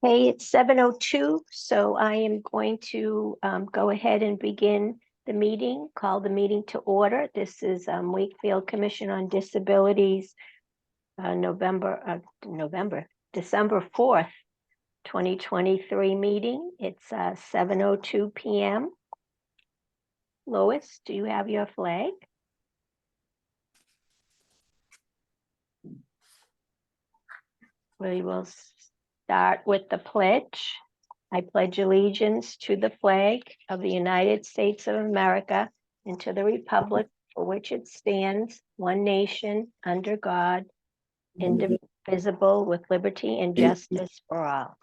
Hey, it's 7:02, so I am going to go ahead and begin the meeting, call the meeting to order. This is Wakefield Commission on Disabilities, December 4th, 2023 meeting. It's 7:02 p.m. Lois, do you have your flag? We will start with the pledge. I pledge allegiance to the flag of the United States of America and to the republic for which it stands, one nation, under God, indivisible, with liberty and justice for all.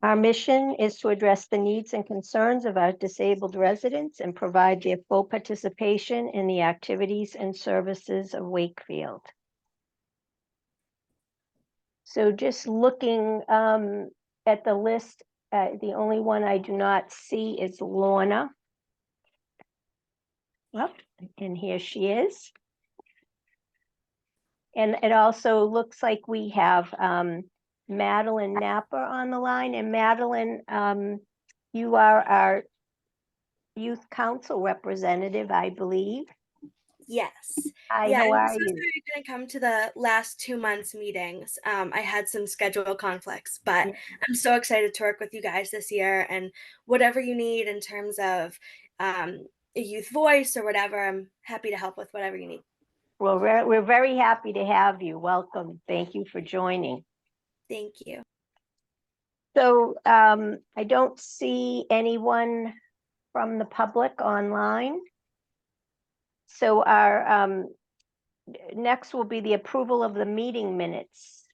Our mission is to address the needs and concerns of our disabled residents and provide their full participation in the activities and services of Wakefield. So just looking at the list, the only one I do not see is Lorna. Well, and here she is. And it also looks like we have Madeline Napper on the line. And Madeline, you are our youth council representative, I believe. Yes. Hi, how are you? I was going to come to the last 2 months meetings. I had some schedule conflicts, but I'm so excited to work with you guys this year, and whatever you need in terms of a youth voice or whatever, I'm happy to help with whatever you need. Well, we're very happy to have you. Welcome. Thank you for joining. Thank you. So I don't see anyone from the public online. So our next will be the approval of the meeting minutes.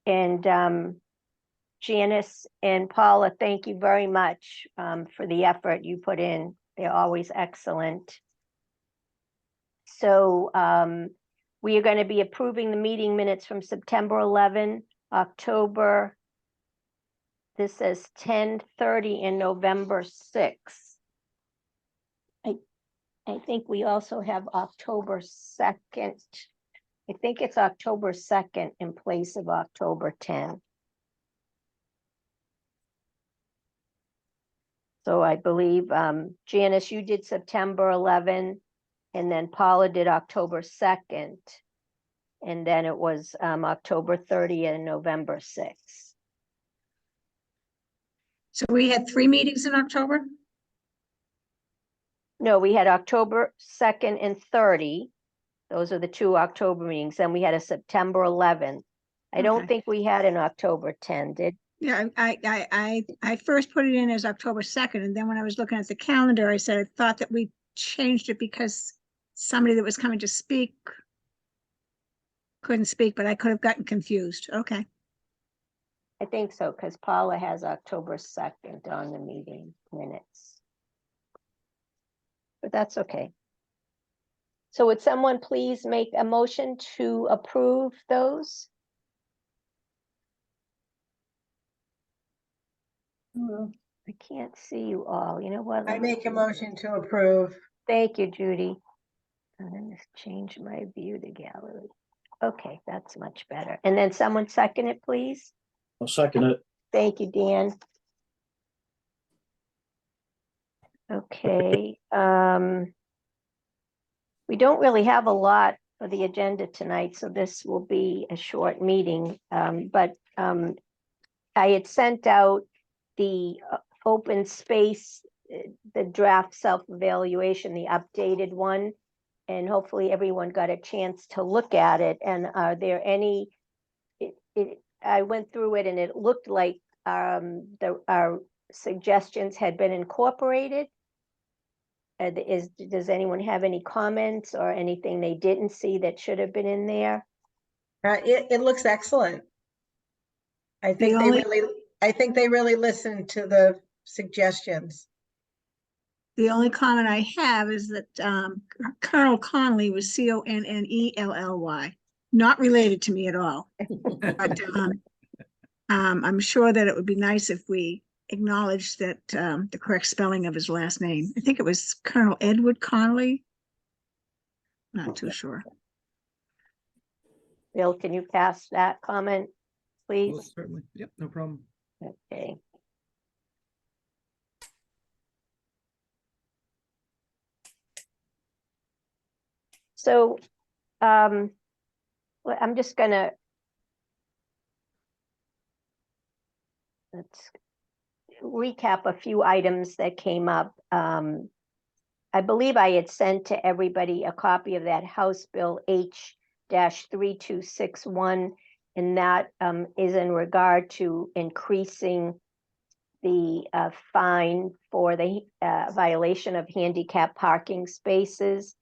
And Janice and Paula, thank you very much for the effort you put in. They're always excellent. So we are going to be approving the meeting minutes from September 11, October, this says 10:30, and November 6. I think we also have October 2nd. I think it's October 2nd in place of October 10. So I believe, Janice, you did September 11, and then Paula did October 2nd. And then it was October 30 and November 6. So we had 3 meetings in October? No, we had October 2nd and 30. Those are the 2 October meetings. Then we had a September 11th. I don't think we had an October 10, did? Yeah, I first put it in as October 2nd, and then when I was looking at the calendar, I said I thought that we changed it because somebody that was coming to speak couldn't speak, but I could have gotten confused. Okay. I think so, because Paula has October 2nd on the meeting minutes. But that's okay. So would someone please make a motion to approve those? I can't see you all. You know what? I make a motion to approve. Thank you, Judy. I'm going to change my view to gallery. Okay, that's much better. And then someone second it, please. I'll second it. Thank you, Dan. Okay. We don't really have a lot for the agenda tonight, so this will be a short meeting. But I had sent out the open space, the draft self-evaluation, the updated one, and hopefully everyone got a chance to look at it. And are there any, I went through it and it looked like our suggestions had been incorporated. Does anyone have any comments or anything they didn't see that should have been in there? It looks excellent. I think they really listened to the suggestions. The only comment I have is that Colonel Connolly was Connelly, not related to me at all. But I'm sure that it would be nice if we acknowledged that the correct spelling of his last name. I think it was Colonel Edward Connolly. Not too sure. Bill, can you pass that comment, Well, please? certainly. Yep, no problem. Okay. So, well, I'm just gonna, let's recap a few items that came up. I believe I had sent to everybody a copy of that House Bill H-3261, and that is in regard to increasing the fine for the violation of handicap parking spaces.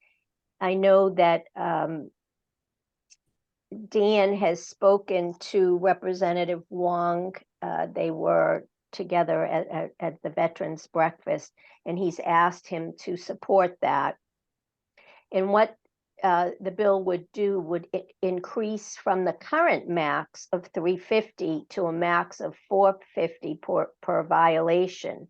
I know that Dan has spoken to Representative Wong. They were together at the Veterans Breakfast, and he's asked him to support that. And what the bill would do would increase from the current max of $350 to a max of $450 per violation.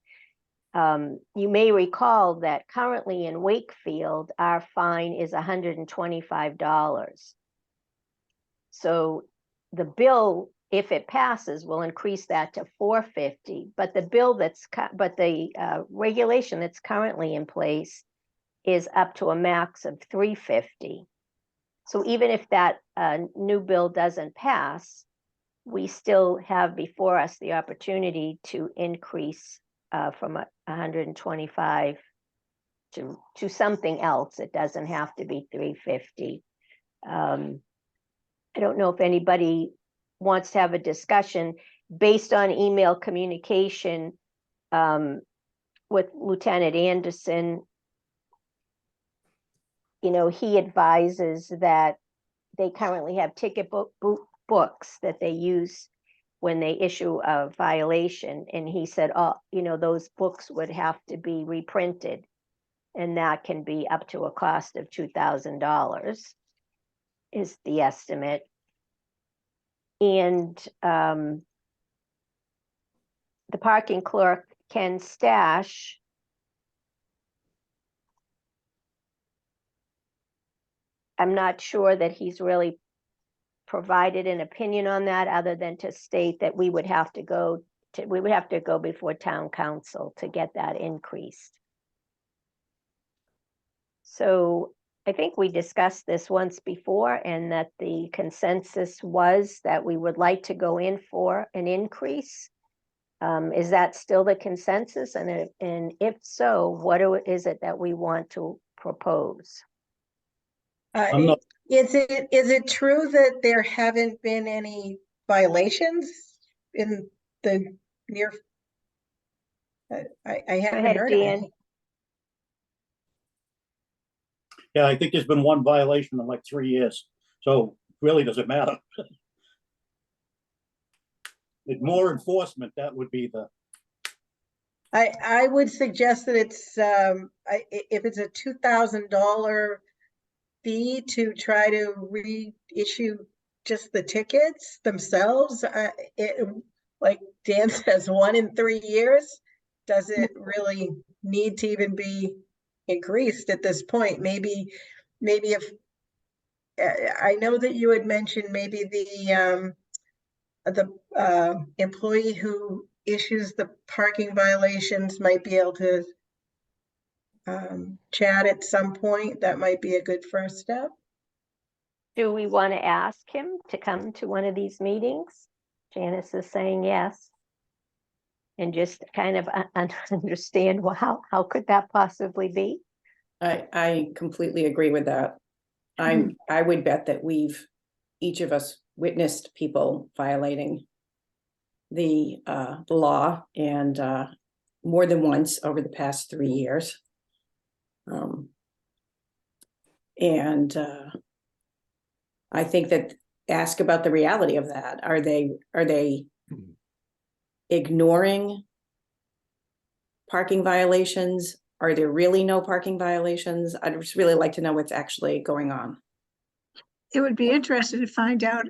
You may recall that currently in Wakefield, our fine is $125. So the bill, if it passes, will increase that to $450. But the regulation that's currently in place is up to a max of $350. So even if that new bill doesn't pass, we still have before us the opportunity to increase from 125 to something else. It doesn't have to be $350. I don't know if anybody wants to have a discussion based on email communication with Lieutenant Anderson. You know, he advises that they currently have ticket books that they use when they issue a violation. And he said, oh, you know, those books would have to be reprinted, and that can be up to a cost of $2,000 is the estimate. And the parking clerk can stash I'm not sure that he's really provided an opinion on that other than to state that we would have to go before town council to get that increased. So I think we discussed this once before, and that the consensus was that we would like to go in for an increase. Is that still the consensus? And if so, what is it that we want to propose? I'm not- Is it true that there haven't been any violations in the near? I haven't ahead, heard of Dan. any. Yeah, I think there's been one violation in like 3 years, so really doesn't matter. With more enforcement, that would be the, I would suggest that it's if it's a $2,000 fee to try to reissue just the tickets themselves, like Dan says, 1 in 3 years, does it really need to even be increased at this point? Maybe if I know that you had mentioned maybe the employee who issues the parking violations might be able to chat at some point. That might be a good first step. Do we want to ask him to come to one of these meetings? Janice is saying yes. And just kind of understand, well, how could that possibly be? I completely agree with that. I would bet that each of us witnessed people violating the law, and more than once over the past 3 years. And I think that ask about the reality of that. Are they ignoring parking violations? Are there really no parking violations? I'd just really like to know what's actually going on. It would be interesting to find out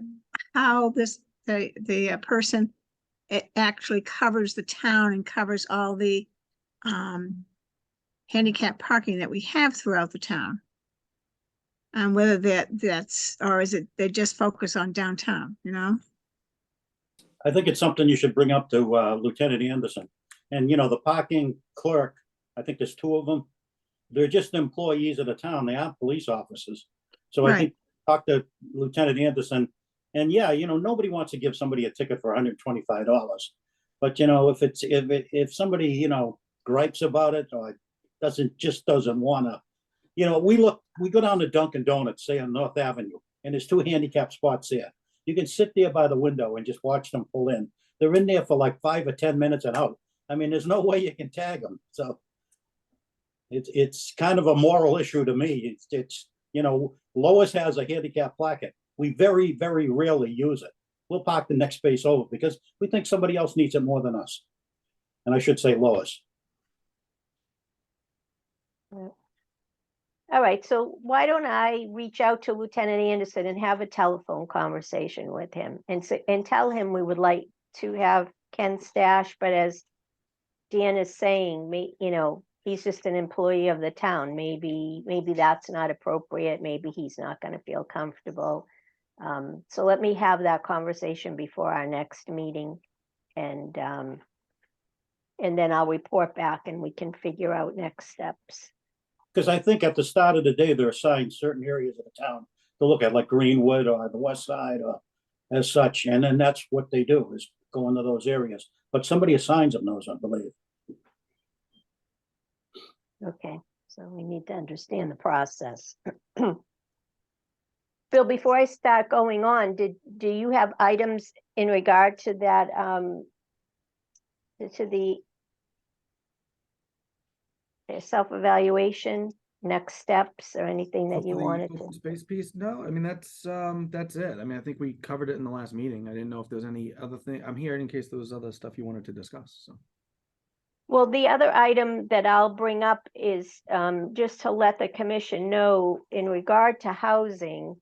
how the person it actually covers the town and covers all the handicap parking that we have throughout the town. And whether that's, or is it, they just focus on downtown, you know? I think it's something you should bring up to Lieutenant Anderson. And, you know, the parking clerk, I think there's two of them. They're just employees of the town. They aren't police officers. So I Right. think talk to Lieutenant Anderson. And yeah, you know, nobody wants to give somebody a ticket for $125. But, you know, if somebody, you know, gripes about it or doesn't want to, you know, we go down to Dunkin' Donuts, say on North Avenue, and there's two handicap spots there. You can sit there by the window and just watch them pull in. They're in there for like 5 or 10 minutes and out. I mean, there's no way you can tag them. So it's kind of a moral issue to me. It's you know, Lois has a handicap placard. We very, very rarely use it. We'll park the next space over because we think somebody else needs it more than us. And I should say Lois. All right, so why don't I reach out to Lieutenant Anderson and have a telephone conversation with him and tell him we would like to have Ken Stash, but as Dan is saying, you know, he's just an employee of the town. Maybe that's not appropriate. Maybe he's not going to feel comfortable. So let me have that conversation before our next meeting, and then I'll report back and we can figure out next steps. Because I think at the start of the day, they're assigned certain areas of the town to look at, like Greenwood or the West Side or as such. And then that's what they do, is go into those areas. But somebody assigns them those, I believe. Okay, so we need to understand the process. Bill, before I start going on, do you have items in regard to that, to the self-evaluation, next steps, or anything that For you the wanted open to? space piece? No, I mean, that's it. I mean, I think we covered it in the last meeting. I didn't know if there's any other thing. I'm here in case there was other stuff you wanted to discuss, so. Well, the other item that I'll bring up is just to let the commission know in regard to housing.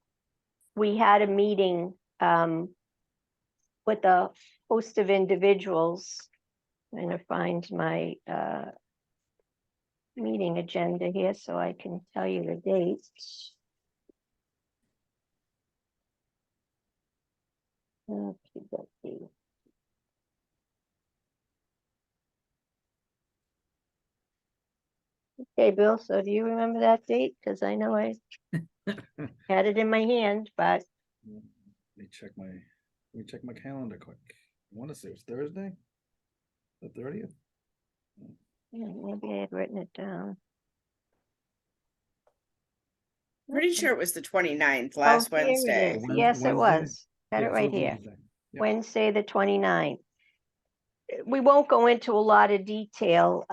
We had a meeting with a host of individuals. I'm going to find my meeting agenda here so I can tell you the dates. Okay. Okay, Bill, so do you remember that date? Because I know I had it in my hand, but Let me check my calendar quick. I want to say it was Thursday, the 30th. yeah, maybe I had written it down. Pretty sure it was the 29th, Oh, last here it Wednesday. is. Yes, it Wednesday? was. Got Yeah, it so right was here. Wednesday. Yep. Wednesday, the 29th. We won't go into a lot of detail.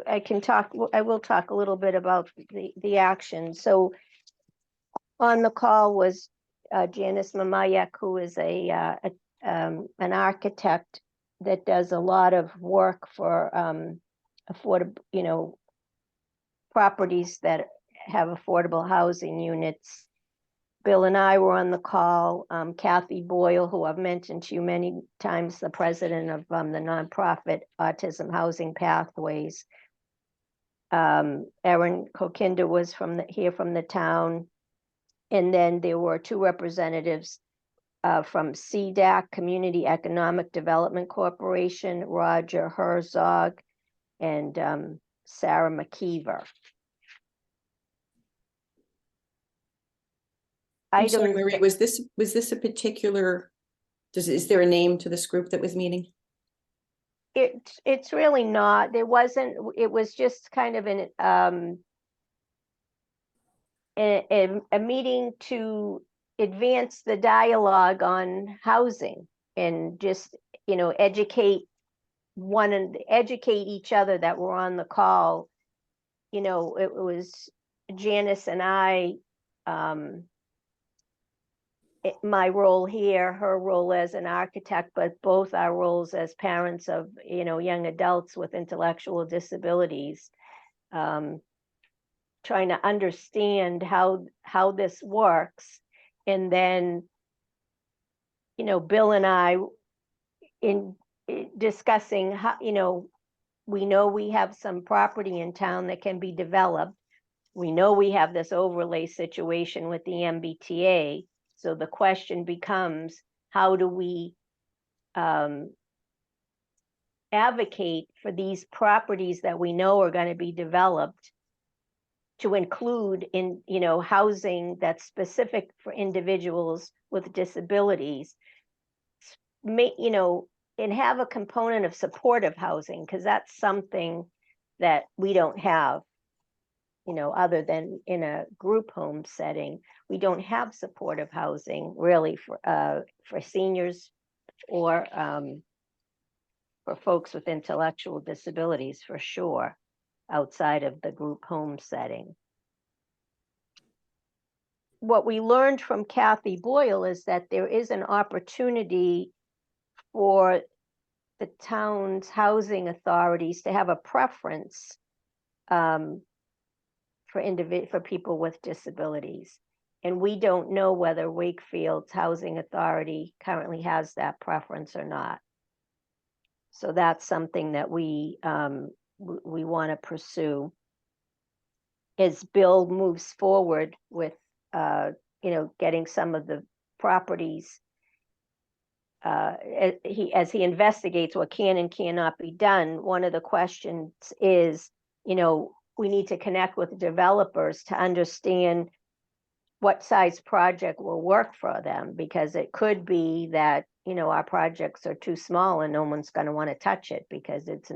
I will talk a little bit about the action. So on the call was Janice Mamayak, who is an architect that does a lot of work for affordable, you know, properties that have affordable housing units. Bill and I were on the call. Kathy Boyle, who I've mentioned to you many times, the president of the nonprofit Autism Housing Pathways. Erin Kokinda was here from the town. And then there were two representatives from CDAC, Community Economic Development Corporation, Roger Herzog and Sarah McKeever. I'm sorry, Marie, was this a particular, is there a name to this group that was meeting? It's really not. There wasn't. It was just kind of a meeting to advance the dialogue on housing and just, you know, educate each other that were on the call. You know, it was Janice and I, my role here, her role as an architect, but both our roles as parents of, you know, young adults with intellectual disabilities, trying to understand how this works. And then, you know, Bill and I discussing how, you know we have some property in town that can be developed. We know we have this overlay situation with the MBTA. So the question becomes, how do we advocate for these properties that we know are going to be developed to include in, housing that's specific for individuals with disabilities, and have a component of supportive housing, because that's something that we don't have, other than in a group home setting. We don't have supportive housing really for seniors or for folks with intellectual disabilities, for sure, outside of the group home setting. What we learned from Kathy Boyle is that there is an opportunity for the town's housing authorities to have a preference for people with disabilities. And we don't know whether Wakefield's housing authority currently has that preference or not. So that's something that we want to pursue as Bill moves forward with getting some of the properties, as he investigates what can and cannot be done. One of the questions is, we need to connect with developers to understand what size project will work for them, because it could be that, our projects are too small and no one's going to want to touch it because it's,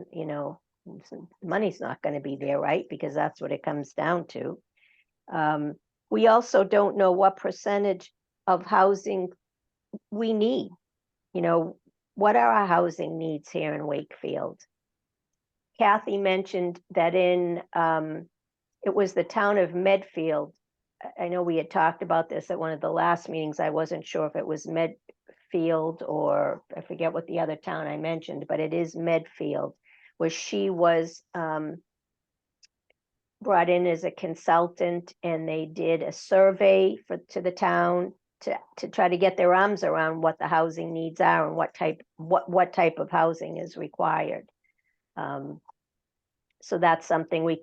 money's not going to be there, right? Because that's what it comes down to. We also don't know what percentage of housing we need. What are our housing needs here in Wakefield? Kathy mentioned that it was the town of Medfield. I know we had talked about this at one of the last meetings. I wasn't sure if it was Medfield or I forget what the other town I mentioned, but it is Medfield, where she was brought in as a consultant, and they did a survey to the town to try to get their arms around what the housing needs are and what type of housing is required. So that's something we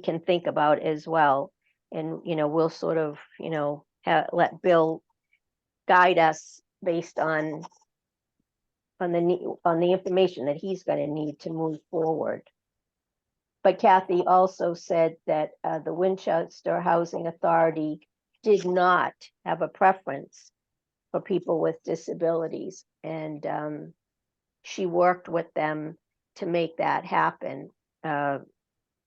can think about as well. And, we'll sort of, let Bill guide us based on the information that he's going to need to move forward. But Kathy also said that the Winchester Housing Authority did not have a preference for people with disabilities. And she worked with them to make that happen.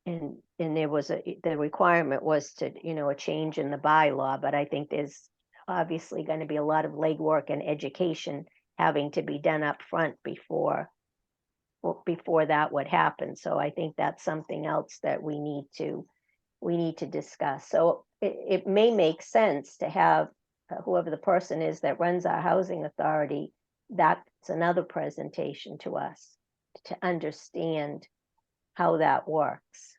And there was the requirement was to, a change in the bylaw, but I think there's obviously going to be a lot of legwork and education having to be done up front before that would happen. So I think that's something else that we need to discuss. So it may make sense to have whoever the person is that runs our housing authority, that's another presentation to us to understand how that works.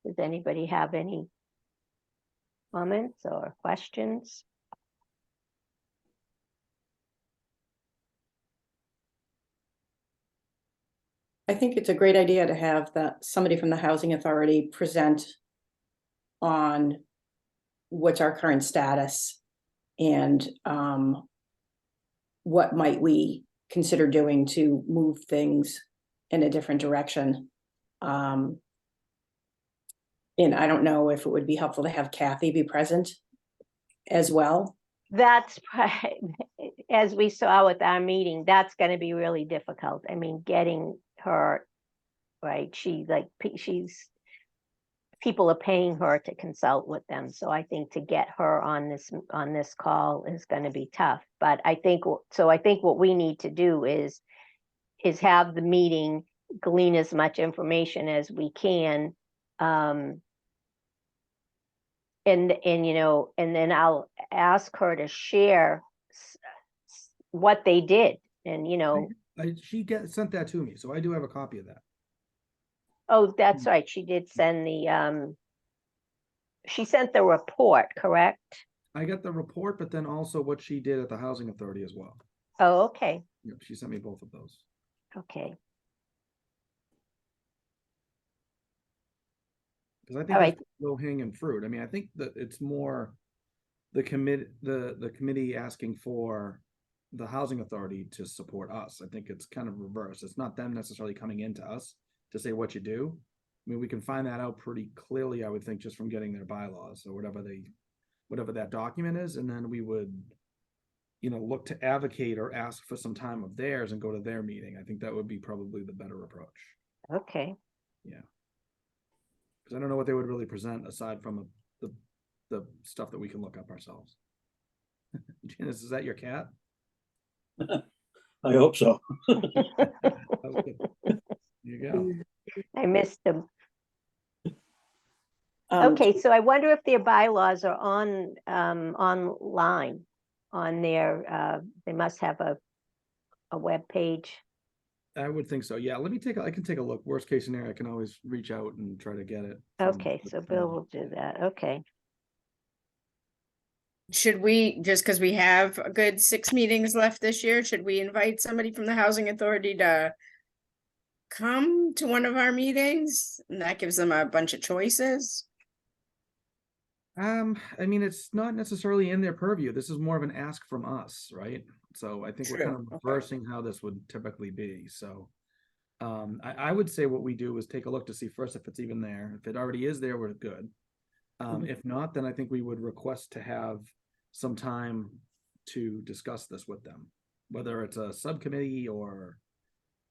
Does anybody have any comments or questions? I think it's a great idea to have somebody from the housing authority present on what's our current status and what might we consider doing to move things in a different direction. And I don't know if it would be helpful to have Kathy be present as well. That's, as we saw with our meeting, that's going to be really difficult. I mean, getting her, right, people are paying her to consult with them. So I think to get her on this call is going to be tough. But I think what we need to do is have the meeting, glean as much information as we can. And then I'll ask her to share what they did. And, She sent that to me, so I do have a copy of that. Oh, that's right. She did send she sent the report, correct? I got the report, but then also what she did at the housing authority as well. Oh, okay, Yep, she sent me both of those. okay. Because I All think right. it's low hanging fruit. I mean, I think that it's more the committee asking for the housing authority to support us. I think it's kind of reverse. It's not them necessarily coming into us to say what you do. I mean, we can find that out pretty clearly, I would think, just from getting their bylaws or whatever that document is, and then we would, look to advocate or ask for some time of theirs and go to their meeting. I think that would be probably the better approach. Okay. Yeah. Because I don't know what they would really present aside from the stuff that we can look up ourselves. Janice, is that your cat? I hope so. Okay. There you go. I missed them. Um, Okay, so I wonder if their bylaws are on online on their they must have a web page. I would think so. Yeah, I can take a look. Worst case scenario, I can always reach out and try to get it. Okay, so Bill will do that. Okay. Should we, just because we have a good 6 meetings left this year, should we invite somebody from the housing authority to come to one of our meetings? And that gives them a bunch of choices. I mean, it's not necessarily in their purview. This is more of an ask from us, right? So I think we're kind True, of okay. reversing how this would typically be. So I would say what we do is take a look to see first if it's even there. If it already is there, we're good. If not, then I think we would request to have some time to discuss this with them, whether it's a subcommittee or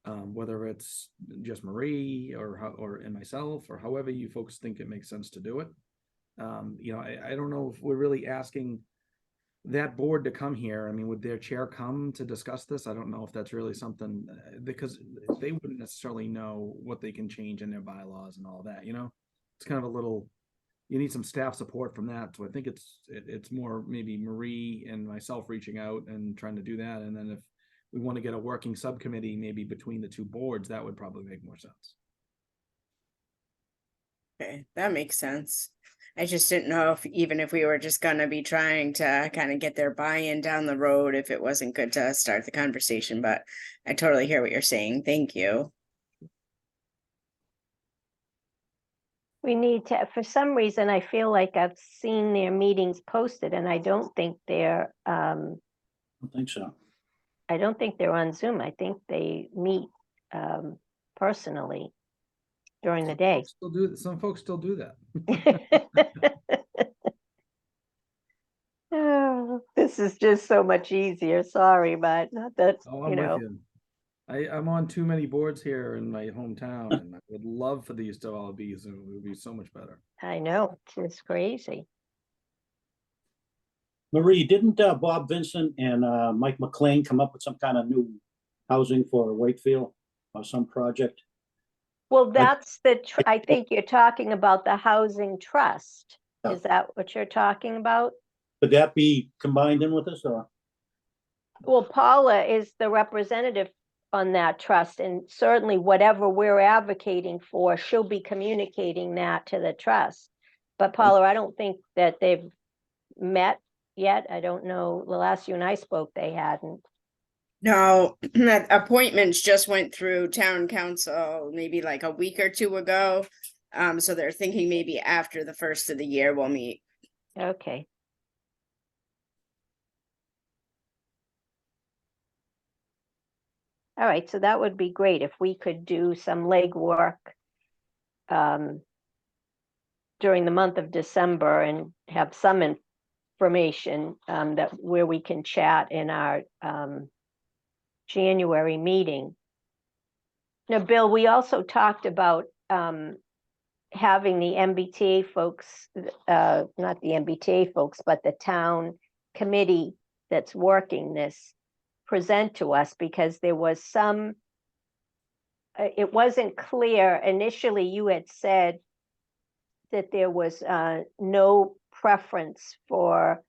whether it's just Marie or and myself, or however you folks think it makes sense to do it. I don't know if we're really asking that board to come here. I mean, would their chair come to discuss this? I don't know if that's really something, because they wouldn't necessarily know what they can change in their bylaws and all that, it's kind of a little, you need some staff support from that. So I think it's more maybe Marie and myself reaching out and trying to do that. And then if we want to get a working subcommittee, maybe between the two boards, that would probably make more sense. Okay, that makes sense. I just didn't know even if we were just gonna be trying to kind of get their buy-in down the road, if it wasn't good to start the conversation, but I totally hear what you're saying. Thank you. We need to, for some reason, I feel like I've seen their meetings posted and I don't think they're I think so. I don't think they're on Zoom. I think they meet personally during the day. Some folks still do that. Oh, this is just so much easier. Sorry, but not that, Oh, I'm with you. I'm on too many boards here in my hometown, and I would love for these to all be Zoom. It would be so much better. I know, it's crazy. Marie, didn't Bob Vincent and Mike McLean come up with some kind of new housing for Wakefield or some project? Well, that's I think you're talking about the housing trust. Yeah. Is that what you're talking about? Could that be combined in with this, or? Well, Paula is the representative on that trust, and certainly whatever we're advocating for, she'll be communicating that to the trust. But Paula, I don't think that they've met yet. I don't know. The last you and I spoke, they hadn't. No, appointments just went through town council maybe like a week or two ago. So they're thinking maybe after the first of the year we'll meet. Okay. All right, so that would be great if we could do some legwork during the month of December and have some information that where we can chat in our January meeting. Now, Bill, we also talked about having the MBTA folks, not the MBTA folks, but the town committee that's working this present to us, because there was some, it wasn't clear. Initially, you had said that there was no preference for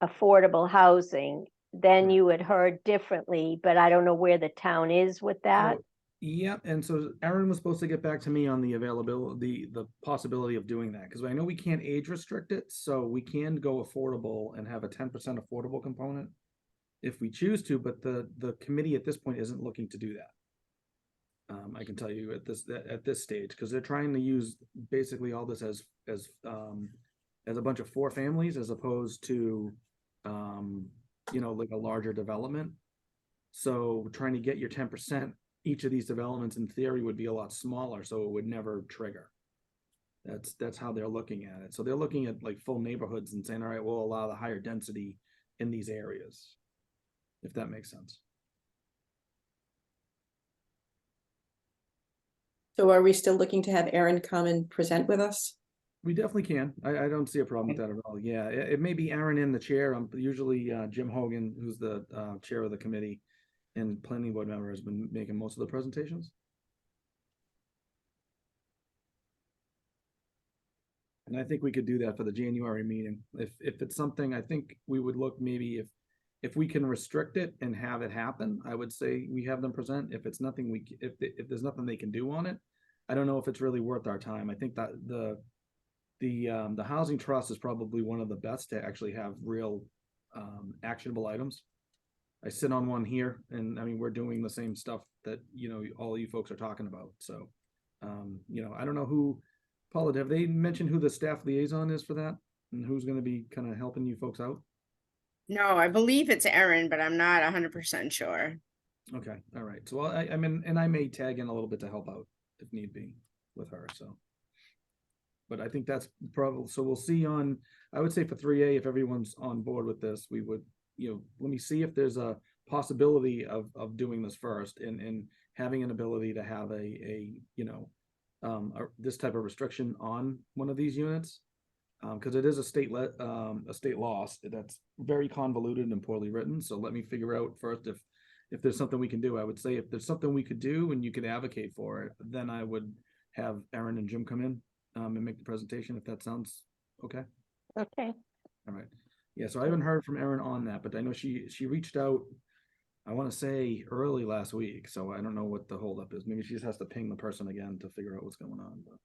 affordable housing. Then Right. you had heard differently, but I don't know where the town is with that. So, Yeah, and so Aaron was supposed to get back to me on the availability, the possibility of doing that, because I know we can't age restrict it, so we can go affordable and have a 10% affordable component if we choose to, but the committee at this point isn't looking to do that. I can tell you at this stage, because they're trying to use basically all this as a bunch of 4 families as opposed to like a larger development. So trying to get your 10%, each of these developments in theory would be a lot smaller, so it would never trigger. That's how they're looking at it. So they're looking at like full neighborhoods and saying, all right, we'll allow the higher density in these areas, if that makes sense. So are we still looking to have Aaron come and present with us? We definitely can. I don't see a problem with that at all. Yeah, it may be Aaron in the chair. I'm usually Jim Hogan, who's the chair of the committee and planning board member, has been making most of the presentations. And I think we could do that for the January meeting. If it's something, I think we would look maybe if we can restrict it and have it happen, I would say we have them present. If it's nothing if there's nothing they can do on it, I don't know if it's really worth our time. I think that the housing trust is probably one of the best to actually have real actionable items. I sit on one here, and I mean, we're doing the same stuff that, all you folks are talking about. So, I don't know who, Paula, have they mentioned who the staff liaison is for that and who's going to be kind of helping you folks out? No, I believe it's Erin, but I'm not 100% sure. Okay. All right. So I mean, and I may tag in a little bit to help out if need be with her. So, but I think that's probably, so we'll see I would say for 3A, if everyone's on board with this, we would, let me see if there's a possibility of doing this first and having an ability to have this type of restriction on one of these units. Because it is a state law that's very convoluted and poorly written. So let me figure out first if there's something we can do. I would say if there's something we could do and you could advocate for it, then I would have Aaron and Jim come in and make the presentation, if that sounds okay. Okay. All right. Yeah, so I haven't heard from Erin on that, but I know she reached out, I want to say early last week. So I don't know what the holdup is. Maybe she just has to ping the person again to figure out what's going on. But.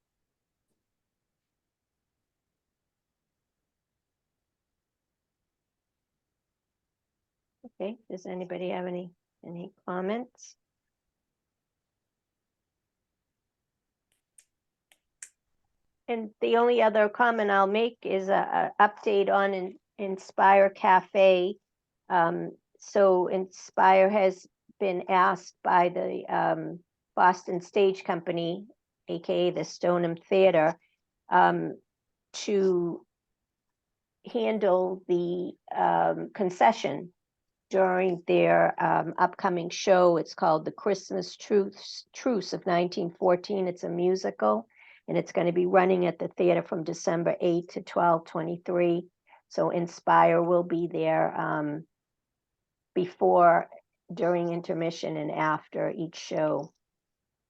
Okay, does anybody have any comments? And the only other comment I'll make is a update on Inspire Cafe. So Inspire has been asked by the Boston Stage Company, aka the Stoneham Theater, to handle the concession during their upcoming show. It's called The Christmas Truce of 1914. It's a musical, and it's going to be running at the theater from December 8 to 12/23. So Inspire will be there before, during intermission, and after each show,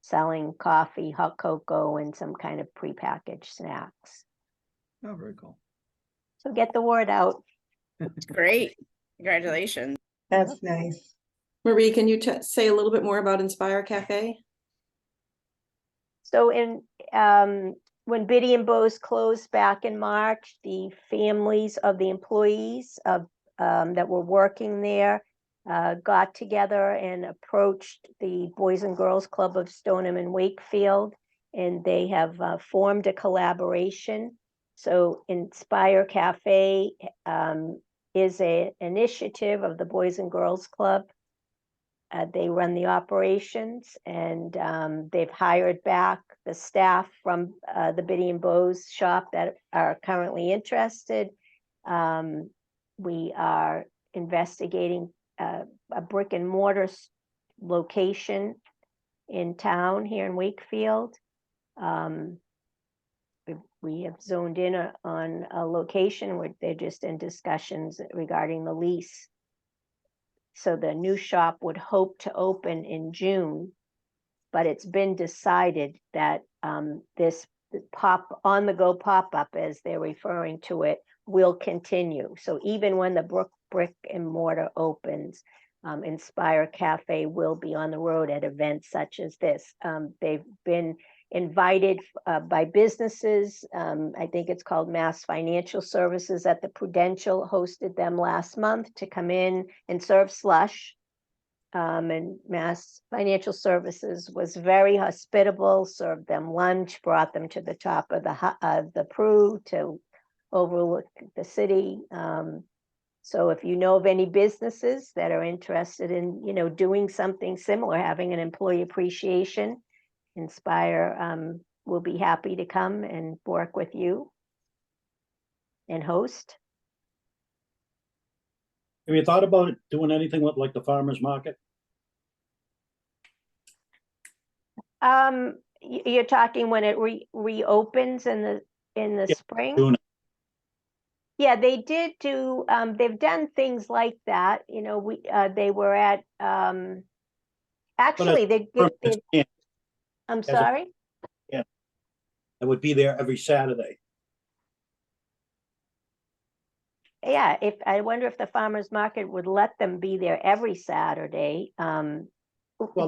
selling coffee, hot cocoa, and some kind of prepackaged snacks. Oh, very cool. So get the word out. Great. Congratulations. That's nice. Marie, can you say a little bit more about Inspire Cafe? So when Biddy and Bose closed back in March, the families of the employees that were working there got together and approached the Boys and Girls Club of Stoneham and Wakefield, and they have formed a collaboration. So Inspire Cafe is an initiative of the Boys and Girls Club. They run the operations, and they've hired back the staff from the Biddy and Bose shop that are currently interested. We are investigating a brick and mortar location in town here in Wakefield. We have zoned in on a location where they're just in discussions regarding the lease. So the new shop would hope to open in June, but it's been decided that this on-the-go pop-up, as they're referring to it, will continue. So even when the brick and mortar opens, Inspire Cafe will be on the road at events such as this. They've been invited by businesses. I think it's called Mass Financial Services at the Prudential hosted them last month to come in and serve slush. And Mass Financial Services was very hospitable, served them lunch, brought them to the top of the Pru to overlook the city. So if you know of any businesses that are interested in, doing something similar, having an employee appreciation, Inspire will be happy to come and work with you and host. Have you thought about doing anything with like the farmer's market? You're talking when it reopens in the Yeah, spring? doing it. Yeah, they did do, they've done things like that, they were at, actually, I'm sorry? I would be there every Saturday. Yeah, I wonder if the farmer's market would let them be there every Saturday. Well,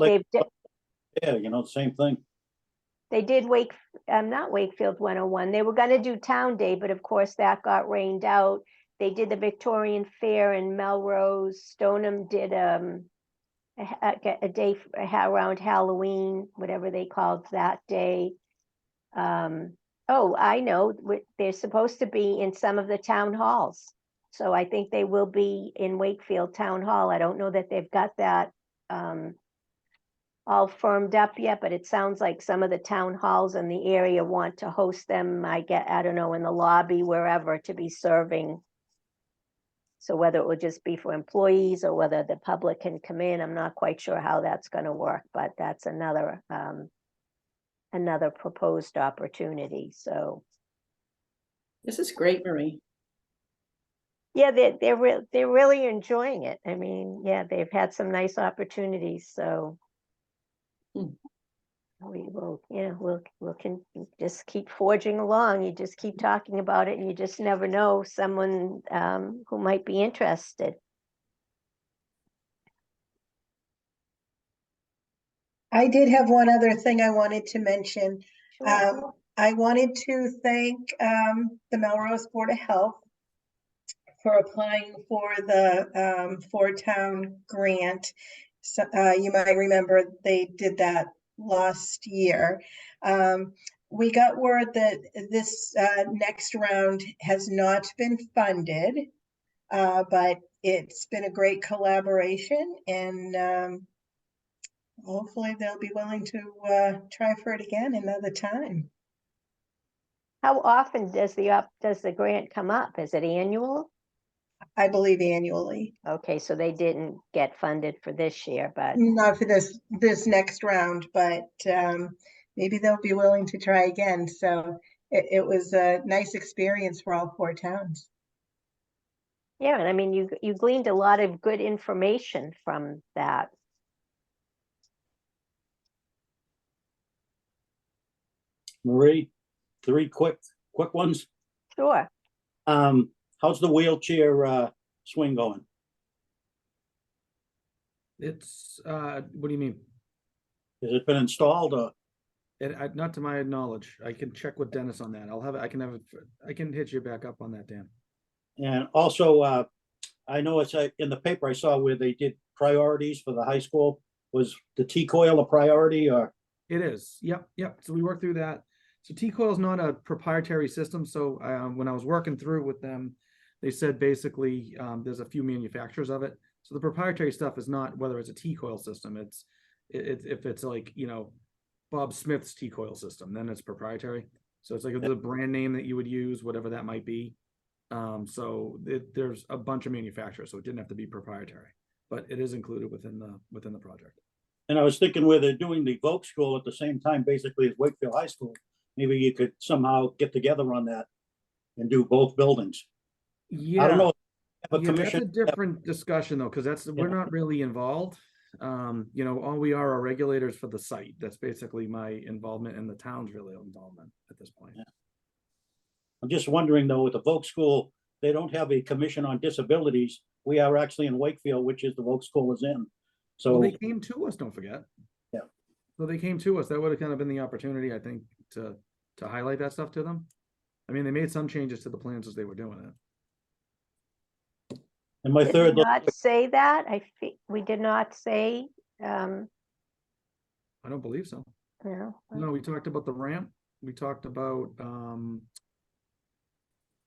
They've, yeah, same thing. they did not Wakefield 101. They were gonna do Town Day, but of course that got rained out. They did the Victorian Fair in Melrose. Stoneham did a day around Halloween, whatever they called that day. Oh, I know, they're supposed to be in some of the town halls. So I think they will be in Wakefield Town Hall. I don't know that they've got that all firmed up yet, but it sounds like some of the town halls in the area want to host them. I don't know, in the lobby, wherever, to be serving. So whether it would just be for employees or whether the public can come in, I'm not quite sure how that's going to work, but that's another proposed opportunity. So This is great, Marie. yeah, they're really enjoying it. I mean, yeah, they've had some nice opportunities. So we will, we'll can just keep forging along. You just keep talking about it, and you just never know someone who might be interested. I did have one other thing I wanted to mention. Sure. I wanted to thank the Melrose Board of Health for applying for the four-town grant. So you might remember they did that last year. We got word that this next round has not been funded, but it's been a great collaboration, and hopefully they'll be willing to try for it again another time. How often does the grant come up? Is it annual? I believe annually. Okay, so they didn't get funded for this year, but Not for this next round, but maybe they'll be willing to try again. So it was a nice experience for all four towns. yeah, and I mean, you gleaned a lot of good information from that. Marie, three quick ones. Sure. How's the wheelchair swing going? It's what do you mean? Has it been installed or? Not to my knowledge. I can check with Dennis on that. I can hit you back up on that, Dan. And also, I know it's in the paper I saw where they did priorities for the high school. Was the T-coil a priority or? It is. Yep. So we worked through that. So T-coil is not a proprietary system. So when I was working through with them, they said basically there's a few manufacturers of it. So the proprietary stuff is not whether it's a T-coil system. It's if it's like, Bob Smith's T-coil system, then it's proprietary. So it's like the brand name that you would use, whatever that might be. So there's a bunch of manufacturers, so it didn't have to be proprietary, but it is included within the project. And I was thinking where they're doing the Voc School at the same time, basically as Wakefield High School, maybe you could somehow get together on that and do both buildings. Yeah, I don't know. that's a different discussion though, because we're not really involved. All we are regulators for the site. That's basically my involvement, and the town's really involvement at this point. Yeah. I'm just wondering though, with the Voc School, they don't have a commission on disabilities, we are actually in Wakefield, which is the Voc School is in. Well, So, they came to us, don't forget. Yeah. So they came to us. That would have kind of been the opportunity, I think, to highlight that stuff to them. I mean, they made some changes to the plans as they were doing it. and my Did third, we not say that? We did not say, I don't believe so. no. No, we talked about the ramp. We talked about, what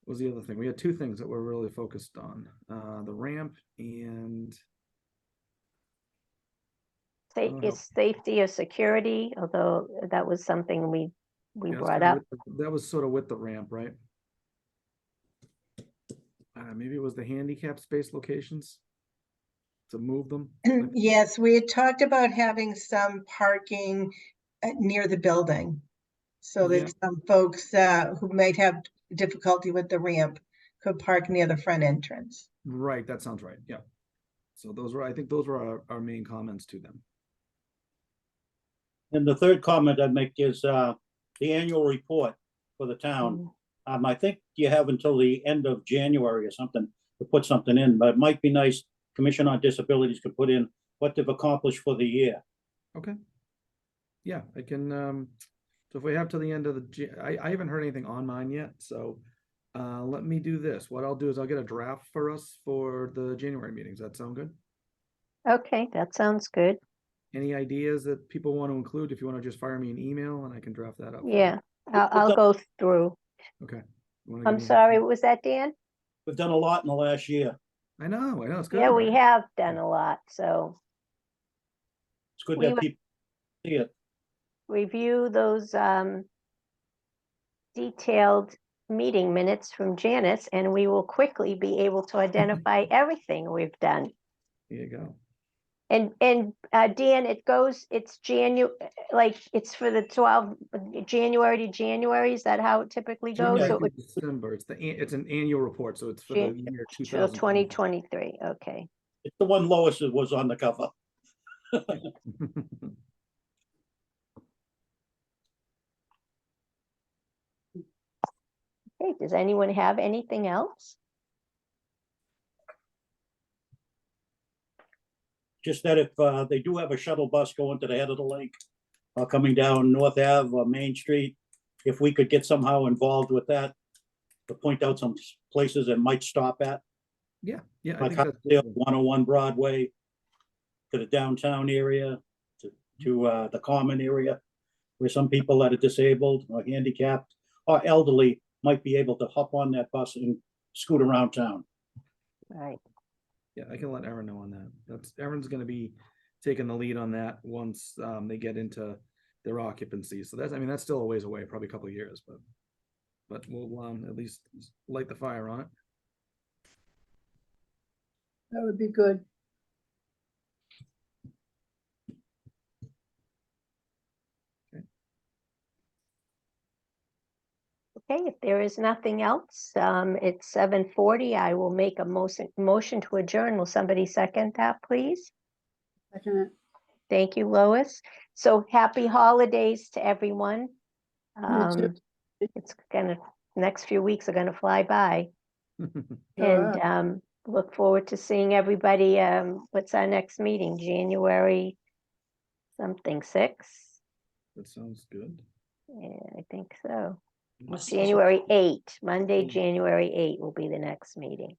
was the other thing? We had two things that we're really focused on, the ramp and Is safety or security, although that was something we yeah, it's brought kinda up. that was sort of with the ramp, right? Maybe it was the handicap space locations to move them. Yes, we had talked about having some parking near the building. So Yeah. that some folks who might have difficulty with the ramp could park near the front entrance. Right, that sounds right. Yeah. So I think those were our main comments to them. and the third comment I'd make is, the annual report for the town. Mm. I think you have until the end of January or something to put something in, but it might be nice, Commission on Disabilities could put in what they've accomplished for the year. Okay. Yeah, I can, so if we have till the end of I haven't heard anything on mine yet, so let me do this. What I'll do is I'll get a draft for us for the January meetings. That sound good? Okay, that sounds good. Any ideas that people want to include? If you want to just fire me an email and I can draft that up. for you. Yeah, I'll go through. Okay. You wanna give I'm me an sorry, example? was that Dan? We've done a lot in the last year. I know, it's good. Yeah, we right? have done a lot, so It's good We that would- people see it. review those detailed meeting minutes from Janice, and we will quickly be able to identify everything we've done. Here you go. And Dan, it's like, it's for the 12, January to January, is that how it typically goes? January So through December, it's an annual report, so it's for the year till 2000. 2023, okay. It's the one Lois was on the cover. Okay, does anyone have anything else? Just that if they do have a shuttle bus going to the head of the lake, coming down North Ave or Main Street, if we could get somehow involved with that, to point out some places it might stop at, Yeah, I like think that's Highdale, good. 101 Broadway, to the downtown area, to the common area, where some people that are disabled or handicapped or elderly might be able to hop on that bus and scoot around town. Right, Yeah, I can let Erin know on that. Erin's gonna be taking the lead on that once they get into their occupancy. So that's still a ways away, probably a couple of years, but we'll at least light the fire on it. That would be good. okay, if there is nothing else, it's 7:40, I will make a motion to adjourn. Will somebody second that, please? Thank you, Lois. So happy holidays to everyone. It's next few weeks are gonna fly by. And look forward to seeing everybody. What's our next meeting? January something 6? That sounds good. Yeah, I think so. January 8, Monday, Mm. January 8 will be the next meeting.